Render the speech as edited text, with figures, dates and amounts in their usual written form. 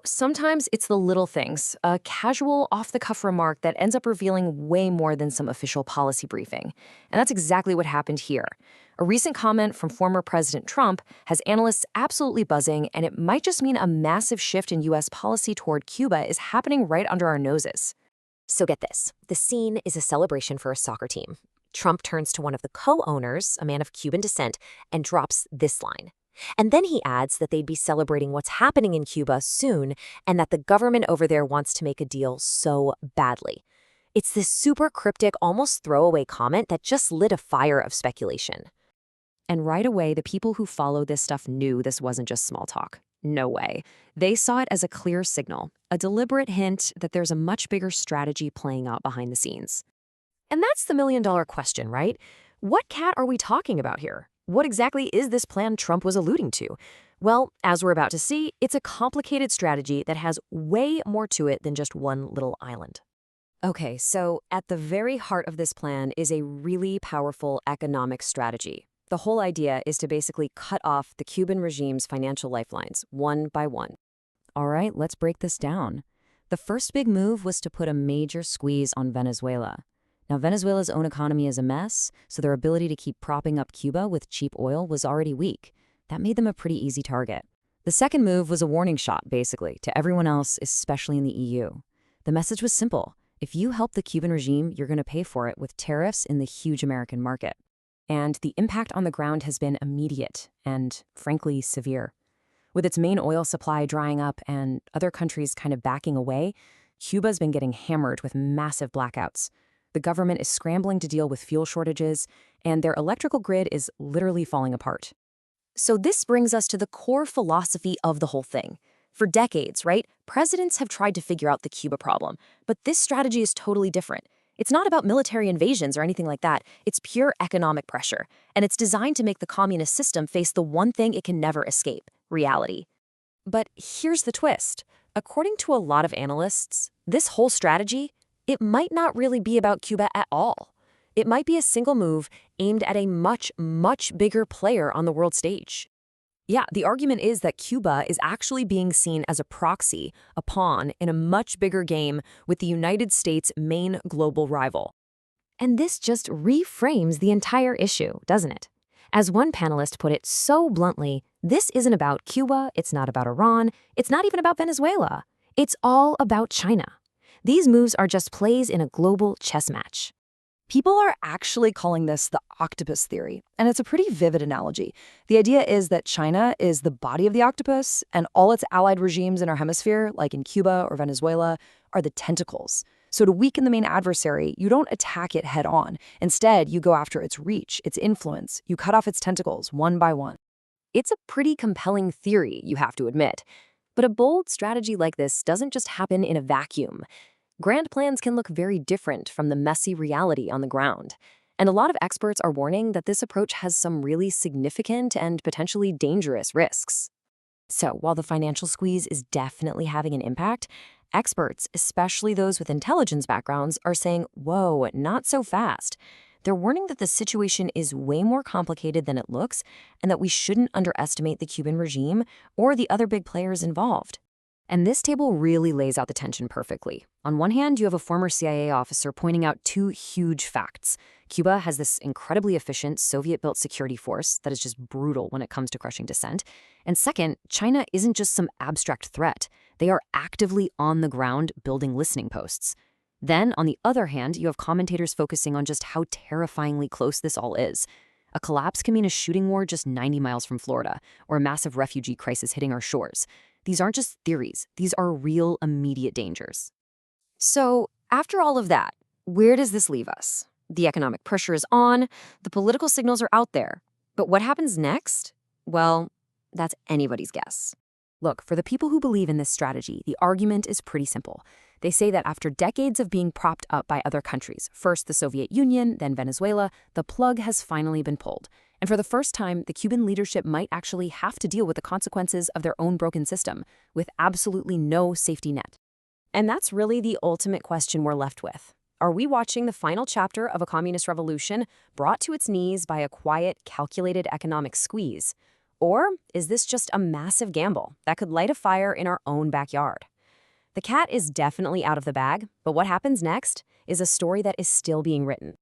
Sometimes it's the little things, a casual, off-the-cuff remark that ends up revealing way more than some official policy briefing. And that's exactly what happened here. A recent comment from former President Trump has analysts absolutely buzzing, and it might just mean a massive shift in U.S. policy toward Cuba is happening right under our noses. So get this. The scene is a celebration for a soccer team. Trump turns to one of the co-owners, a man of Cuban descent, and drops this line. And then he adds that they'd be celebrating what's happening in Cuba soon and that the government over there wants to make a deal so badly. It's this super cryptic, almost throwaway comment that just lit a fire of speculation. And right away, the people who follow this stuff knew this wasn't just small talk. No way. They saw it as a clear signal, a deliberate hint that there's a much bigger strategy playing out behind the scenes. And that's the million-dollar question, right? What cat are we talking about here? What exactly is this plan Trump was alluding to? Well, as we're about to see, it's a complicated strategy that has way more to it than just one little island. Okay, so at the very heart of this plan is a really powerful economic strategy. The whole idea is to basically cut off the Cuban regime's financial lifelines, one by one. All right, let's break this down. The first big move was to put a major squeeze on Venezuela. Now, Venezuela's own economy is a mess, so their ability to keep propping up Cuba with cheap oil was already weak. That made them a pretty easy target. The second move was a warning shot, basically, to everyone else, especially in the EU. The message was simple. If you help the Cuban regime, you're going to pay for it with tariffs in the huge American market. And the impact on the ground has been immediate and, frankly, severe. With its main oil supply drying up and other countries kind of backing away, Cuba's been getting hammered with massive blackouts. The government is scrambling to deal with fuel shortages, and their electrical grid is literally falling apart. So this brings us to the core philosophy of the whole thing. For decades, right, presidents have tried to figure out the Cuba problem, but this strategy is totally different. It's not about military invasions or anything like that. It's pure economic pressure, and it's designed to make the communist system face the one thing it can never escape: reality. But here's the twist. According to a lot of analysts, this whole strategy, it might not really be about Cuba at all. It might be a single move aimed at a much, much bigger player on the world stage. Yeah, the argument is that Cuba is actually being seen as a proxy, a pawn, in a much bigger game with the United States' main global rival. And this just reframes the entire issue, doesn't it? As one panelist put it so bluntly, this isn't about Cuba, it's not about Iran, it's not even about Venezuela. It's all about China. These moves are just plays in a global chess match. People are actually calling this the octopus theory, and it's a pretty vivid analogy. The idea is that China is the body of the octopus, and all its allied regimes in our hemisphere, like in Cuba or Venezuela, are the tentacles. So to weaken the main adversary, you don't attack it head on. Instead, you go after its reach, its influence. You cut off its tentacles one by one. It's a pretty compelling theory, you have to admit. But a bold strategy like this doesn't just happen in a vacuum. Grand plans can look very different from the messy reality on the ground. And a lot of experts are warning that this approach has some really significant and potentially dangerous risks. So while the financial squeeze is definitely having an impact, experts, especially those with intelligence backgrounds, are saying, whoa, not so fast. They're warning that the situation is way more complicated than it looks and that we shouldn't underestimate the Cuban regime or the other big players involved. And this table really lays out the tension perfectly. On one hand, you have a former CIA officer pointing out two huge facts. Cuba has this incredibly efficient Soviet-built security force that is just brutal when it comes to crushing dissent. And second, China isn't just some abstract threat. They are actively on the ground building listening posts. Then, on the other hand, you have commentators focusing on just how terrifyingly close this all is. A collapse can mean a shooting war just 90 miles from Florida, or a massive refugee crisis hitting our shores. These aren't just theories. These are real, immediate dangers. So, after all of that, where does this leave us? The economic pressure is on, the political signals are out there. But what happens next? Well, that's anybody's guess. Look, for the people who believe in this strategy, the argument is pretty simple. They say that after decades of being propped up by other countries, first the Soviet Union, then Venezuela, the plug has finally been pulled. And for the first time, the Cuban leadership might actually have to deal with the consequences of their own broken system, with absolutely no safety net. And that's really the ultimate question we're left with. Are we watching the final chapter of a communist revolution brought to its knees by a quiet, calculated economic squeeze? Or is this just a massive gamble that could light a fire in our own backyard? The cat is definitely out of the bag, but what happens next is a story that is still being written.